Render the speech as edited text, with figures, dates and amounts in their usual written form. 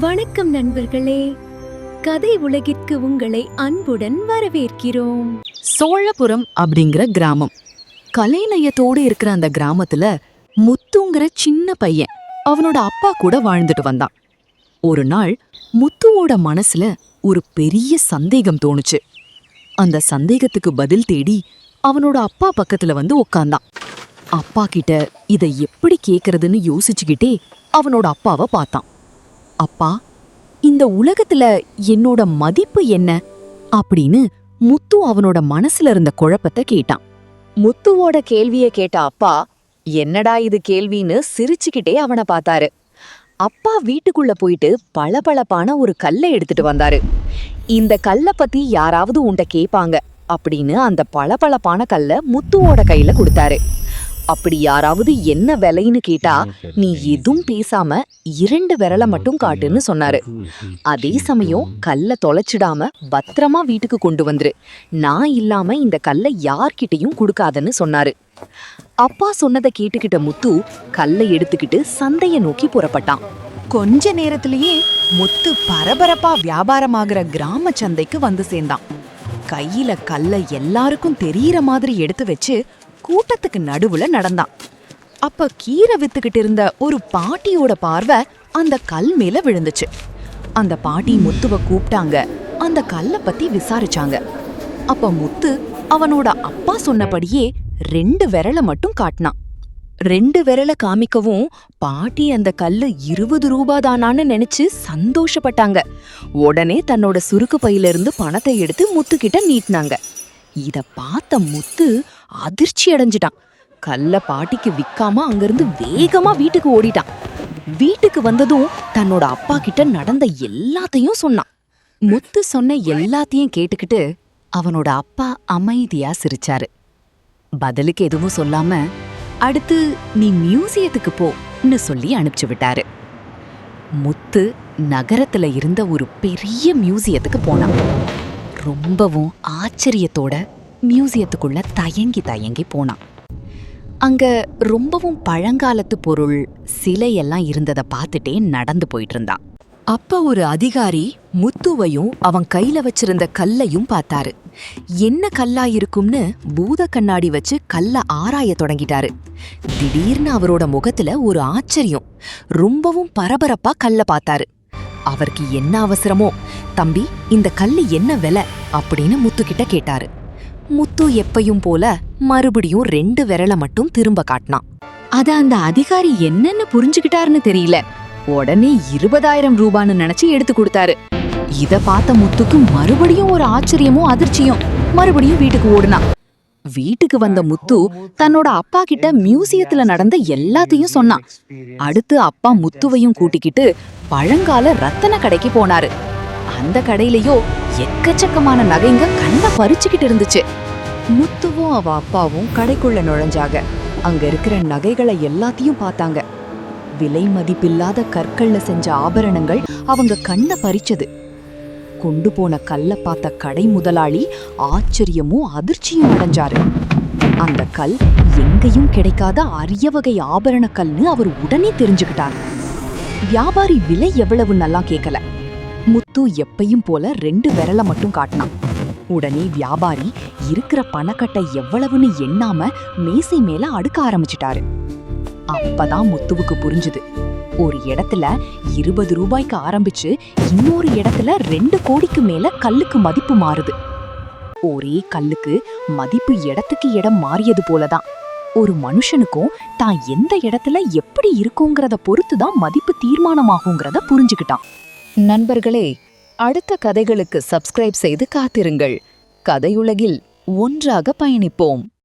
வணக்கம் நண்பர்களே, கதை உலகிற்கு உங்களை அன்புடன் வரவேற்கிறோம். சோழபுரம் அப்படிங்கிற கிராமம். கலைநயத்தோடு இருக்கிற அந்த கிராமத்துல முத்துங்கிற சின்ன பையன் அவனோட அப்பா கூட வாழ்ந்துட்டு வந்தான். ஒரு நாள் முத்துவோட மனசுல ஒரு பெரிய சந்தேகம் தோணுச்சு. அந்த சந்தேகத்துக்கு பதில் தேடி அவனோட அப்பா பக்கத்துல வந்து உக்காந்தான். அப்பா கிட்ட இதை எப்படி கேக்குறதுன்னு யோசிச்சுக்கிட்டே அவனோட அப்பாவை பார்த்தான். அப்பா, இந்த உலகத்துல என்னோட மதிப்பு என்ன அப்படின்னு முத்து அவனோட மனசுல இருந்த குழப்பத்தை கேட்டான். முத்துவோட கேள்விய கேட்ட அப்பா, என்னடா இது கேள்வின்னு சிரிச்சுக்கிட்டே அவனை பார்த்தாரு. அப்பா வீட்டுக்குள்ள போயிட்டு பளபளப்பான ஒரு கல்லை எடுத்துட்டு வந்தாரு. இந்த கல்லை பத்தி யாராவது உன்கிட்ட கேட்பாங்க அப்படின்னு அந்த பளபளப்பான கல்லை முத்துவோட கையில கொடுத்தாரு. அப்படி யாராவது என்ன விலைன்னு கேட்டா நீ எதுவும் பேசாம 2 விரலை மட்டும் காட்டுன்னு சொன்னாரு. அதே சமயம் கல்லை தொலைச்சிடாம பத்திரமா வீட்டுக்கு கொண்டு வந்துரு, நான் இல்லாம இந்த கல்லை யார்கிட்டையும் கொடுக்காதன்னு சொன்னாரு. அப்பா சொன்னதை கேட்டுக்கிட்ட முத்து கல்லை எடுத்துக்கிட்டு சந்தைய நோக்கி புறப்பட்டான். கொஞ்ச நேரத்திலேயே முத்து பரபரப்பா வியாபாரமாகிற கிராம சந்தைக்கு வந்து சேர்ந்தான். கையில கல்லை எல்லாருக்கும் தெரியற மாதிரி எடுத்து வச்சு கூட்டத்துக்கு நடுவுல நடந்தான். அப்ப கீரை வித்துக்கிட்டு இருந்த ஒரு பாட்டியோட பார்வை அந்த கல் மேல விழுந்துச்சு. அந்த பாட்டி முத்துவ கூப்பிட்டாங்க. அந்த கல்லை பத்தி விசாரிச்சாங்க. அப்ப முத்து அவனோட அப்பா சொன்னபடியே 2 விரலை மட்டும் காட்டினான். 2 விரலை காமிக்கவும் பாட்டி அந்த கல்லு 20 ரூபாதானான்னு நினைச்சு சந்தோஷப்பட்டாங்க. உடனே தன்னோட சுருக்கு பையில இருந்து பணத்தை எடுத்து முத்து கிட்ட நீட்டினாங்க. இத பார்த்த முத்து அதிர்ச்சி அடைஞ்சிட்டான். கல்ல பாட்டிக்கு விக்காம அங்கிருந்து வேகமா வீட்டுக்கு ஓடிட்டான். வீட்டுக்கு வந்ததும் தன்னோட அப்பா கிட்ட நடந்த எல்லாத்தையும் சொன்னான். முத்து சொன்ன எல்லாத்தையும் கேட்டுக்கிட்டு அவனோட அப்பா அமைதியா சிரிச்சாரு. பதிலுக்கு எதுவும் சொல்லாம, அடுத்து நீ மியூசியத்துக்கு போன்னு சொல்லி அனுப்பிச்சு விட்டாரு. முத்து நகரத்துல இருந்த ஒரு பெரிய மியூசியத்துக்கு போனான். ரொம்பவும் ஆச்சரியத்தோட மியூசியத்துக்குள்ள தயங்கி போனான். அங்க ரொம்பவும் பழங்காலத்து பொருள், சிலையெல்லாம் இருந்ததை பார்த்துட்டே நடந்து போயிட்டு இருந்தான். அப்ப ஒரு அதிகாரி முத்துவையும் அவன் கையில வச்சிருந்த கல்லையும் பார்த்தாரு. என்ன கல்லா இருக்கும்னு பூத கண்ணாடி வச்சு கல்லை ஆராய தொடங்கிட்டாரு. திடீர்னு அவரோட முகத்துல ஒரு ஆச்சரியம். ரொம்பவும் பரபரப்பா கல்லை பார்த்தாரு. அவருக்கு என்ன அவசரமோ, தம்பி இந்த கல்லு என்ன விலை அப்படின்னு முத்து கிட்ட கேட்டாரு. முத்து எப்பையும் போல மறுபடியும் 2 விரலை மட்டும் திரும்ப காட்டினான். அத அந்த அதிகாரி என்னன்னு புரிஞ்சுக்கிட்டாருன்னு தெரியல. உடனே 20,000 ரூபான்னு நினைச்சு எடுத்து கொடுத்தாரு. இத பார்த்த முத்துக்கு மறுபடியும் ஒரு ஆச்சரியமும் அதிர்ச்சியும். மறுபடியும் வீட்டுக்கு ஓடுனான். வீட்டுக்கு வந்த முத்து தன்னோட அப்பா கிட்ட மியூசியத்துல நடந்த எல்லாத்தையும் சொன்னான். அடுத்து அப்பா முத்துவையும் கூட்டிக்கிட்டு பழங்கால ரத்தன கடைக்கு போனாரு. அந்த கடையிலயோ எக்கச்சக்கமான நகைங்க கண்ண பறிச்சுக்கிட்டு இருந்துச்சு. முத்துவும் அவ அப்பாவும் கடைக்குள்ள நுழைஞ்சாங்க. அங்க இருக்கிற நகைகளை எல்லாத்தையும் பார்த்தாங்க. விலை மதிப்பில்லாத கற்கள்ல செஞ்ச ஆபரணங்கள் அவங்க கண்ண பறிச்சது. கொண்டு போன கல்ல பார்த்த கடை முதலாளி ஆச்சரியமும் அதிர்ச்சியும் அடைஞ்சாரு. அந்த கல் எங்கேயும் கிடைக்காத அரிய வகை ஆபரண கல்னு அவர் உடனே தெரிஞ்சுக்கிட்டார். வியாபாரி விலை எவ்வளவு நல்லா கேட்கல. முத்து எப்பையும் போல 2 விரலை மட்டும் காட்டினான். உடனே வியாபாரி இருக்கிற பணக்கட்டை எவ்வளவுன்னு எண்ணாம மேசை மேல அடுக்க ஆரம்பிச்சிட்டாரு. அப்பதான் முத்துவுக்கு புரிஞ்சுது. ஒரு இடத்துல 20 ரூபாய்க்கு ஆரம்பிச்சு இன்னொரு இடத்துல 2 கோடிக்கு மேல கல்லுக்கு மதிப்பு மாறுது. ஒரே கல்லுக்கு மதிப்பு இடத்துக்கு இடம் மாறியது போலதான் ஒரு மனுஷனுக்கும் தான் எந்த இடத்துல எப்படி இருக்குங்கிறத பொறுத்துதான் மதிப்பு தீர்மானமாகுங்கிறத புரிஞ்சுக்கிட்டான். நண்பர்களே, அடுத்த கதைகளுக்கு சப்ஸ்கிரைப் செய்து காத்திருங்கள். கதையுலகில் ஒன்றாக பயணிப்போம்.